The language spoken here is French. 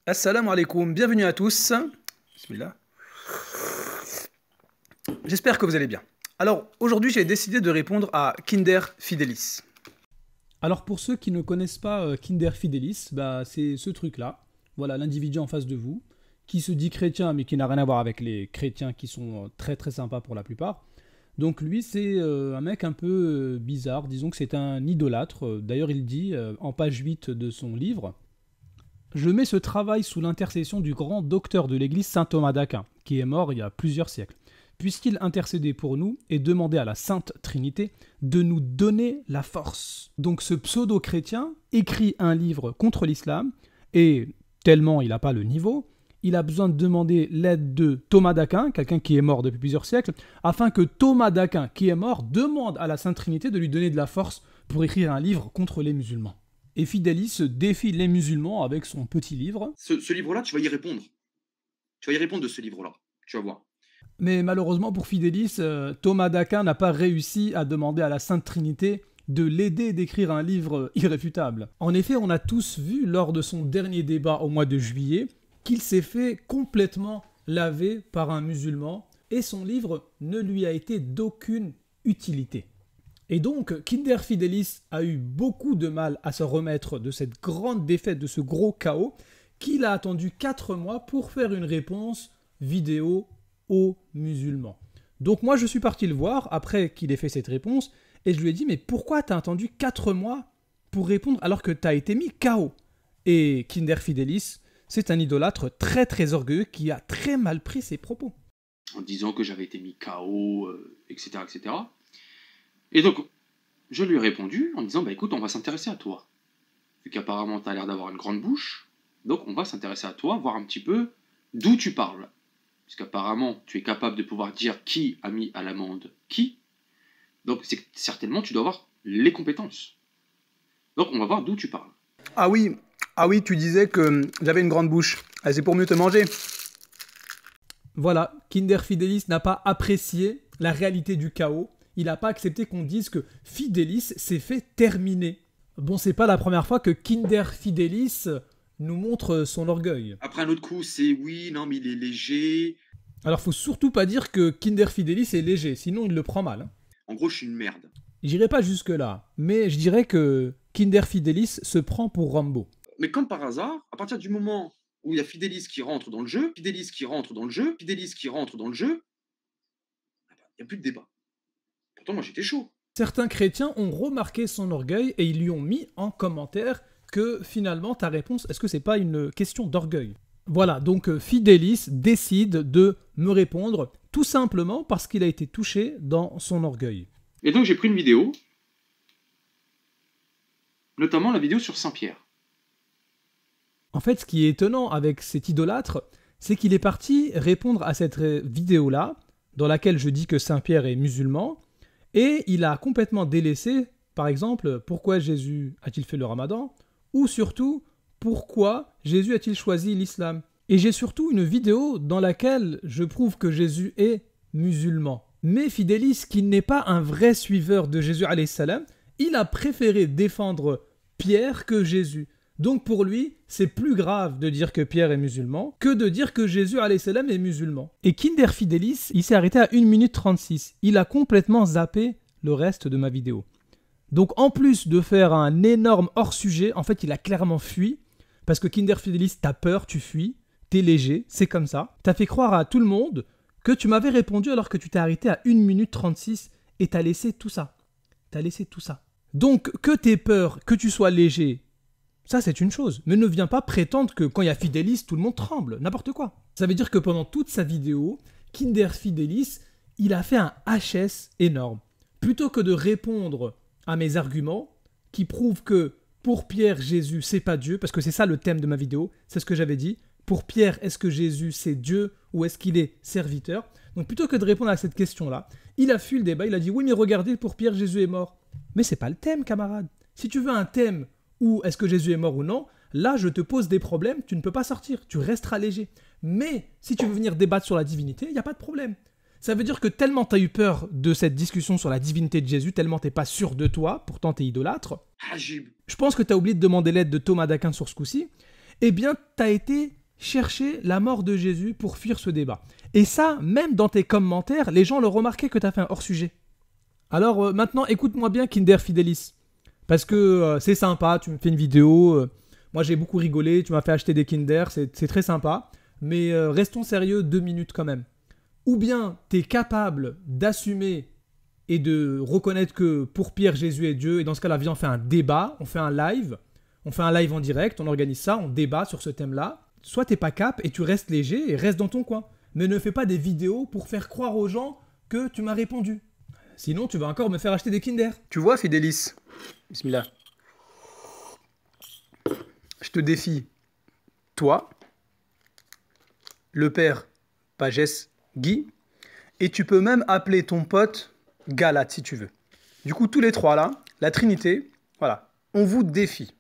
Assalamu alaikum, bienvenue à tous. Bismillah. J'espère que vous allez bien. Alors, aujourd'hui, j'ai décidé de répondre à Kinder Fidelis. Alors pour ceux qui ne connaissent pas Kinder Fidelis, c'est ce truc-là. Voilà, l'individu en face de vous, qui se dit chrétien, mais qui n'a rien à voir avec les chrétiens qui sont très très sympas pour la plupart. Donc lui, c'est un mec un peu bizarre, disons que c'est un idolâtre. D'ailleurs, il dit en page 8 de son livre: Je mets ce travail sous l'intercession du grand docteur de l'église saint Thomas d'Aquin, qui est mort il y a plusieurs siècles, puisqu'il intercédait pour nous et demandait à la Sainte Trinité de nous donner la force. Donc ce pseudo-chrétien écrit un livre contre l'islam, et tellement il n'a pas le niveau, il a besoin de demander l'aide de Thomas d'Aquin, quelqu'un qui est mort depuis plusieurs siècles, afin que Thomas d'Aquin, qui est mort, demande à la Sainte Trinité de lui donner de la force pour écrire un livre contre les musulmans. Et Fidelis défie les musulmans avec son petit livre. Ce livre-là, tu vas y répondre. Tu vas y répondre de ce livre-là. Tu vas voir. Mais malheureusement pour Fidelis, Thomas d'Aquin n'a pas réussi à demander à la Sainte Trinité de l'aider d'écrire un livre irréfutable. En effet, on a tous vu lors de son dernier débat au mois de juillet qu'il s'est fait complètement laver par un musulman et son livre ne lui a été d'aucune utilité. Et donc, Kinder Fidelis a eu beaucoup de mal à se remettre de cette grande défaite, de ce gros chaos, qu'il a attendu 4 mois pour faire une réponse vidéo aux musulmans. Donc moi, je suis parti le voir après qu'il ait fait cette réponse, et je lui ai dit, mais pourquoi t'as attendu 4 mois pour répondre alors que t'as été mis KO? Et Kinder Fidelis, c'est un idolâtre très très orgueilleux qui a très mal pris ses propos. En disant que j'avais été mis KO, etc., etc. Et donc, je lui ai répondu en disant, écoute, on va s'intéresser à toi. Vu qu'apparemment, tu as l'air d'avoir une grande bouche, donc on va s'intéresser à toi, voir un petit peu d'où tu parles. Puisqu'apparemment, tu es capable de pouvoir dire qui a mis à l'amende qui. Donc, c'est certainement, tu dois avoir les compétences. Donc, on va voir d'où tu parles. Ah oui, tu disais que j'avais une grande bouche. Ah, c'est pour mieux te manger. Voilà, Kinder Fidelis n'a pas apprécié la réalité du chaos. Il n'a pas accepté qu'on dise que Fidelis s'est fait terminer. Bon, c'est pas la première fois que Kinder Fidelis nous montre son orgueil. Après, un autre coup, c'est oui, non, mais il est léger. Alors, faut surtout pas dire que Kinder Fidelis est léger, sinon il le prend mal. En gros, je suis une merde. J'irai pas jusque-là, mais je dirais que Kinder Fidelis se prend pour Rambo. Mais comme par hasard, à partir du moment où il y a Fidelis qui rentre dans le jeu, Fidelis qui rentre dans le jeu, Fidelis qui rentre dans le jeu, il n'y a plus de débat. Pourtant, moi, j'étais chaud. Certains chrétiens ont remarqué son orgueil et ils lui ont mis en commentaire que finalement ta réponse, est-ce que c'est pas une question d'orgueil? Voilà, donc Fidelis décide de me répondre tout simplement parce qu'il a été touché dans son orgueil. Et donc j'ai pris une vidéo, notamment la vidéo sur Saint-Pierre. En fait, ce qui est étonnant avec cet idolâtre, c'est qu'il est parti répondre à cette vidéo-là, dans laquelle je dis que Saint-Pierre est musulman, et il a complètement délaissé, par exemple, pourquoi Jésus a-t-il fait le ramadan, ou surtout, pourquoi Jésus a-t-il choisi l'islam. Et j'ai surtout une vidéo dans laquelle je prouve que Jésus est musulman. Mais Fidelis, qui n'est pas un vrai suiveur de Jésus alayhi salam, il a préféré défendre Pierre que Jésus. Donc pour lui, c'est plus grave de dire que Pierre est musulman que de dire que Jésus alayhi salam est musulman. Et Kinder Fidelis, il s'est arrêté à 1 minute 36. Il a complètement zappé le reste de ma vidéo. Donc en plus de faire un énorme hors-sujet, en fait il a clairement fui, parce que Kinder Fidelis, t'as peur, tu fuis, t'es léger, c'est comme ça. T'as fait croire à tout le monde que tu m'avais répondu alors que tu t'es arrêté à 1 minute 36 et t'as laissé tout ça. T'as laissé tout ça. Donc que t'aies peur, que tu sois léger, ça c'est une chose. Mais ne viens pas prétendre que quand il y a Fidelis, tout le monde tremble, n'importe quoi. Ça veut dire que pendant toute sa vidéo, Kinder Fidelis, il a fait un HS énorme. Plutôt que de répondre à mes arguments qui prouvent que pour Pierre, Jésus, c'est pas Dieu, parce que c'est ça le thème de ma vidéo, c'est ce que j'avais dit. Pour Pierre, est-ce que Jésus, c'est Dieu ou est-ce qu'il est serviteur? Donc plutôt que de répondre à cette question-là, il a fui le débat, il a dit oui mais regardez, pour Pierre, Jésus est mort. Mais c'est pas le thème, camarade. Si tu veux un thème où est-ce que Jésus est mort ou non, là je te pose des problèmes, tu ne peux pas sortir, tu resteras léger. Mais si tu veux venir débattre sur la divinité, il n'y a pas de problème. Ça veut dire que tellement tu as eu peur de cette discussion sur la divinité de Jésus, tellement tu n'es pas sûr de toi, pourtant tu es idolâtre, Hajib. je pense que tu as oublié de demander l'aide de Thomas d'Aquin sur ce coup-ci, eh bien, tu as été chercher la mort de Jésus pour fuir ce débat. Et ça, même dans tes commentaires, les gens le remarquaient que tu as fait un hors-sujet. Alors maintenant, écoute-moi bien, Kinder Fidelis. Parce que c'est sympa, tu me fais une vidéo, moi j'ai beaucoup rigolé, tu m'as fait acheter des Kinder, c'est très sympa. Mais restons sérieux 2 minutes quand même. Ou bien tu es capable d'assumer et de reconnaître que pour Pierre, Jésus est Dieu, et dans ce cas-là, viens, on fait un débat, on fait un live en direct, on organise ça, on débat sur ce thème-là. Soit t'es pas cap et tu restes léger et reste dans ton coin. Mais ne fais pas des vidéos pour faire croire aux gens que tu m'as répondu. Sinon, tu vas encore me faire acheter des Kinder. Tu vois, Fidelis, bismillah, je te défie, toi, le père Pagès Guy, et tu peux même appeler ton pote Galate si tu veux. Du coup, tous les trois là, la Trinité, voilà, on vous défie.